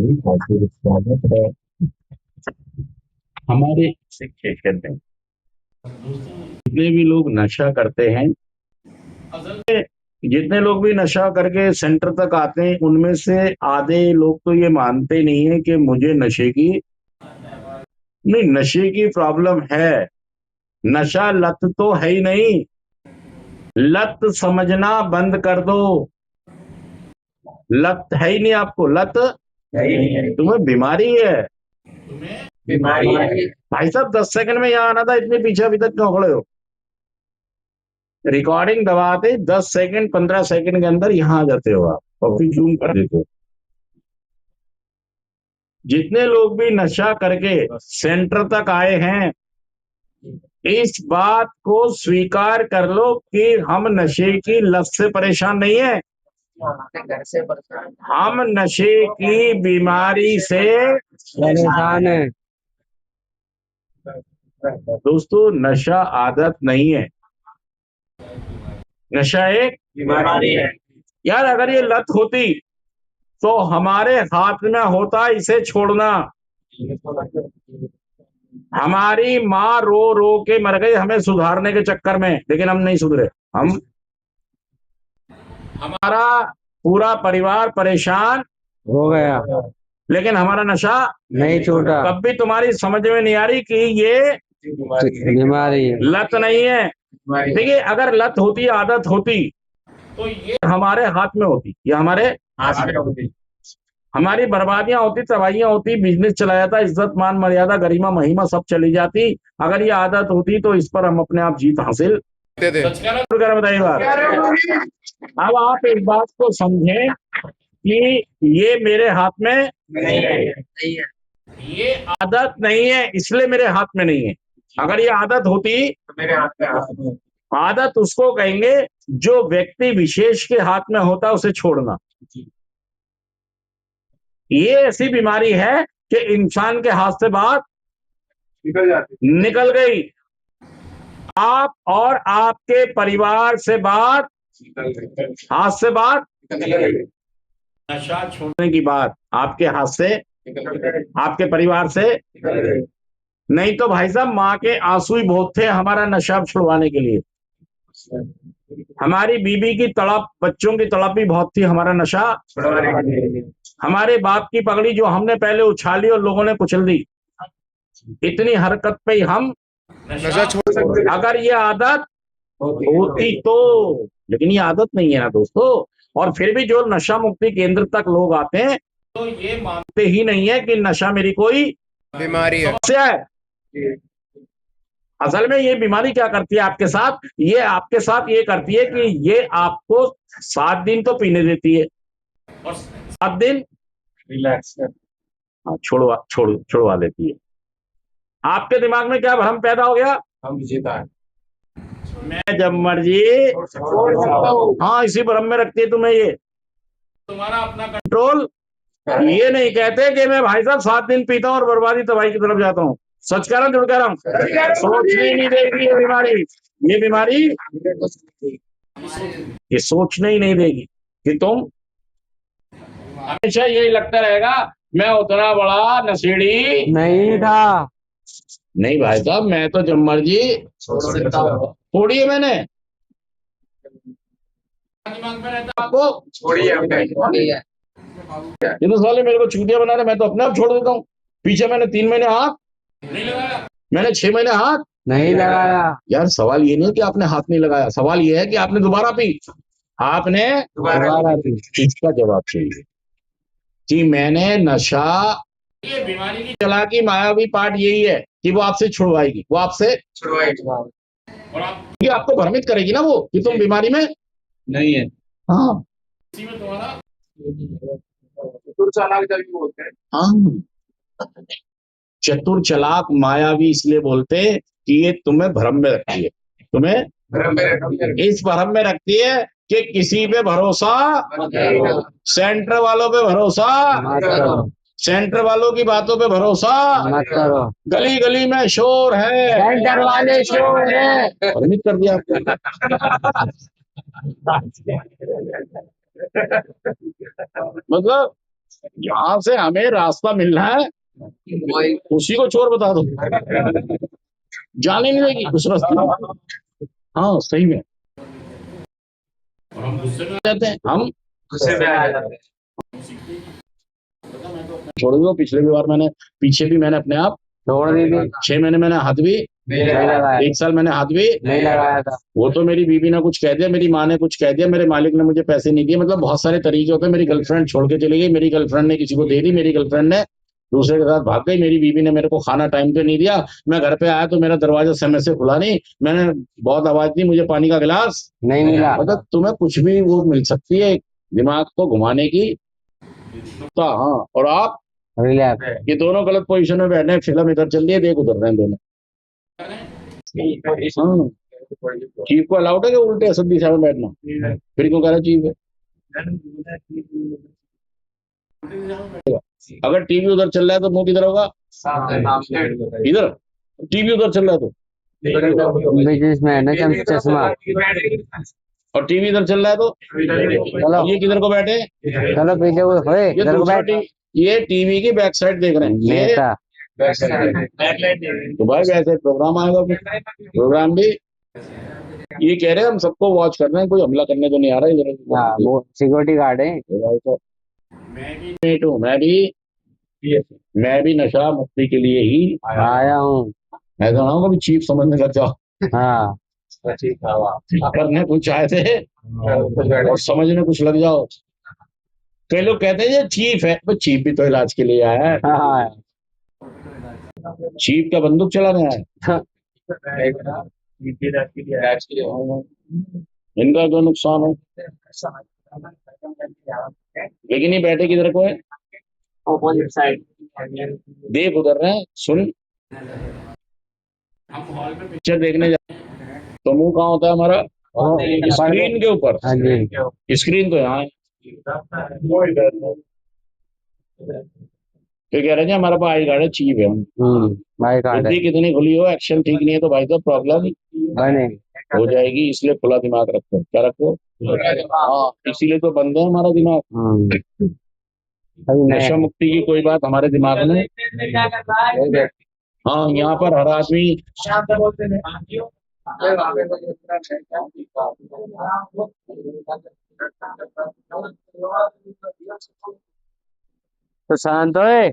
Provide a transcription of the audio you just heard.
भाई बहुत ही स्वागत है हमारे शिक्षण में। जितने भी लोग नशा करते हैं, जितने लोग भी नशा करके सेंटर तक आते हैं, उनमें से आधे लोग तो ये मानते नहीं है कि मुझे नशे की नहीं, नशे की प्रॉब्लम है। नशा लत तो है ही नहीं, लत समझना बंद कर दो। लत है ही नहीं, आपको लत तुम्हें बीमारी है। बीमारी है। भाई साहब 10 सेकंड में यहाँ आना था, इतने पीछे अभी तक क्यों खड़े हो? रिकॉर्डिंग दबाते 10 सेकंड 15 सेकंड के अंदर यहाँ आ जाते हो आप और फिर जूम कर देते हो। जितने लोग भी नशा करके सेंटर तक आए हैं, इस बात को स्वीकार कर लो कि हम नशे की लत से परेशान नहीं है, घर से परेशान हम नशे की बीमारी से परेशान है। दोस्तों, नशा आदत नहीं है, नशा एक बीमारी है। यार अगर ये लत होती तो हमारे हाथ में होता इसे छोड़ना। हमारी माँ रो रो के मर गई हमें सुधारने के चक्कर में, लेकिन हम नहीं सुधरे। हमारा पूरा परिवार परेशान हो गया, लेकिन हमारा नशा नहीं छूटा। तब भी तुम्हारी समझ में नहीं आ रही कि ये बीमारी है। लत नहीं है। देखिए, अगर लत होती, आदत होती, तो ये हमारे हाथ में होती, ये हमारे हाथ में होती, हमारी बर्बादियां होती, तबाहियां होती, बिजनेस चला जाता, इज्जत मान मर्यादा गरिमा महिमा सब चली जाती। अगर ये आदत होती तो इस पर हम अपने आप जीत हासिल बताइए बात। अब आप इस बात को समझें कि ये मेरे हाथ में नहीं है। ये आदत नहीं है, इसलिए मेरे हाथ में नहीं है। अगर ये आदत होती, मेरे हाथ में आदत उसको कहेंगे जो व्यक्ति विशेष के हाथ में होता है उसे छोड़ना। ये ऐसी बीमारी है कि इंसान के हाथ से बात निकल गई, आप और आपके परिवार से बात, हाथ से बात, नशा छोड़ने की बात आपके हाथ से, आपके परिवार से नहीं। तो भाई साहब, माँ के आंसू ही बहुत थे हमारा नशा छुड़वाने के लिए, हमारी बीबी की तड़प, बच्चों की तड़प भी बहुत थी हमारा नशा, हमारे बाप की पगड़ी जो हमने पहले उछाली और लोगों ने कुचल दी, इतनी हरकत पे ही हम नशा छोड़ सकते। अगर ये आदत होती तो, लेकिन ये आदत नहीं है ना दोस्तों। और फिर भी जो नशा मुक्ति केंद्र तक लोग आते हैं तो ये मानते ही नहीं है कि नशा मेरी कोई बीमारी है। समस्या है। असल में ये बीमारी क्या करती है आपके साथ, ये आपके साथ ये करती है कि ये आपको 7 दिन तो पीने देती है और 7 दिन रिलैक्स छुड़वा देती है। आपके दिमाग में क्या भ्रम पैदा हो गया, हम जीता है, मैं जब मर्जी हाँ, इसी भ्रम में रखती है तुम्हें ये तुम्हारा अपना कंट्रोल। ये नहीं कहते कि मैं भाई साहब 7 दिन पीता हूँ और बर्बादी तबाही की तरफ जाता हूँ। सच कह रहा हूँ, झूठ कह रहा हूँ? सोचने ही नहीं देगी ये बीमारी, ये बीमारी ये सोचने ही नहीं देगी कि तुम, हमेशा यही लगता रहेगा मैं उतना बड़ा नशेड़ी नहीं था। नहीं भाई साहब, मैं तो जब मर्जी छोड़ी है मैंने, दिमाग में रहता आपको छोड़ी है। ये तो साले मेरे को चूतिया बना रहे, मैं तो अपने आप छोड़ देता हूँ। पीछे मैंने 3 महीने हाथ नहीं लगाया, मैंने 6 महीने हाथ नहीं लगाया। यार सवाल ये नहीं है कि आपने हाथ नहीं लगाया, सवाल ये है कि आपने दोबारा पी, आपने दोबारा थी। इसका जवाब चाहिए कि मैंने नशा, ये बीमारी की चालाकी मायावी पार्ट यही है कि वो आपसे छुड़वाएगी, वो आपसे और ये आपको भ्रमित करेगी ना वो कि तुम बीमारी में नहीं है। हाँ, इसी में तुम्हारा बोलते हैं। हाँ, चतुर चालाक मायावी इसलिए बोलते हैं कि ये तुम्हें भ्रम में रखती है, तुम्हें इस भ्रम में रखती है कि किसी पे भरोसा, सेंटर वालों पे भरोसा, सेंटर वालों की बातों पे भरोसा मत करो। गली गली में शोर है, सेंटर वाले शोर है। भ्रमित कर दिया आपको। मतलब जहां से हमें रास्ता मिल रहा है वही उसी को चोर बता दो, जाने नहीं देगी उस रास्ते में। हाँ सही में। और हम गुस्से में आ जाते हैं, हम गुस्से में आ जाते हैं। छोड़ दो। पिछले भी बार मैंने, पीछे भी मैंने अपने आप छोड़ दी थी, 6 महीने मैंने हाथ भी, नहीं लगाया, 1 साल मैंने हाथ भी नहीं लगाया था। वो तो मेरी बीवी ने कुछ कह दिया, मेरी माँ ने कुछ कह दिया, मेरे मालिक ने मुझे पैसे नहीं दिए, मतलब बहुत सारे तरीके होते हैं। मेरी गर्लफ्रेंड छोड़ के चली गई, मेरी गर्लफ्रेंड ने किसी को दे दी, मेरी गर्लफ्रेंड ने दूसरे के साथ भाग गई, मेरी बीवी ने मेरे को खाना टाइम पे नहीं दिया, मैं घर पे आया तो मेरा दरवाजा समय से खुला नहीं, मैंने बहुत आवाज दी, मुझे पानी का गिलास नहीं मिला। मतलब तुम्हें कुछ भी वो मिल सकती है दिमाग को घुमाने की। तो हाँ, और आप रिलैक्स। ये दोनों गलत पोजीशन में बैठे हैं, फिल्म इधर चल रही है, देख उधर रहे हैं दोनों। हाँ, चीफ को अलाउड है कि उल्टे सब दिशा में बैठना? फिर क्यों कह रहा चीफ है? अगर टीवी उधर चल रहा है तो मुंह किधर होगा? इधर। टीवी उधर चल रहा है तो, बिजनेसमैन है, चश्मा। और टीवी इधर चल रहा है तो चलो ये किधर को बैठे? चलो पीछे वो होए, ये इधर को दूसरा बैठ। ये टीवी की बैक साइड देख रहे हैं ये। नेता तो भाई वैसे प्रोग्राम आएगा, प्रोग्राम भी ये कह रहे हैं हम सबको वॉच कर रहे हैं, कोई हमला करने तो नहीं आ रहा इधर। हाँ, वो सिक्योरिटी गार्ड है। भाई तो मैं भी नशा मुक्ति के लिए ही आया हूँ। मैं तो ना कभी चीफ समझने लग जाओ। हाँ करने कुछ आए थे और समझने कुछ लग जाओ। कई लोग कहते हैं ये चीफ है, पर चीफ भी तो इलाज के लिए आया है। हाँ। चीफ का बंदूक चलाने आया है। इनका जो नुकसान है, लेकिन ये बैठे किधर को है? Opposite side. देख उधर रहे हैं, सुन। पिक्चर देखने जा तो मुंह कहाँ होता है हमारा? स्क्रीन के ऊपर। हाँ जी। स्क्रीन तो यहाँ है। तो कह रहे हैं हमारे पास आई कार्ड है, चीफ है हम। भाई कार्ड है। बुद्धि कितनी खुली हो, एक्शन ठीक नहीं है तो भाई तो प्रॉब्लम बने। हो जाएगी, इसलिए खुला दिमाग रखो। क्या रखो? हाँ, इसीलिए तो बंद है हमारा दिमाग। अभी नया नशा है। मुक्ति की कोई बात हमारे दिमाग में। हाँ, यहाँ पर हर आदमी तो शांत होए।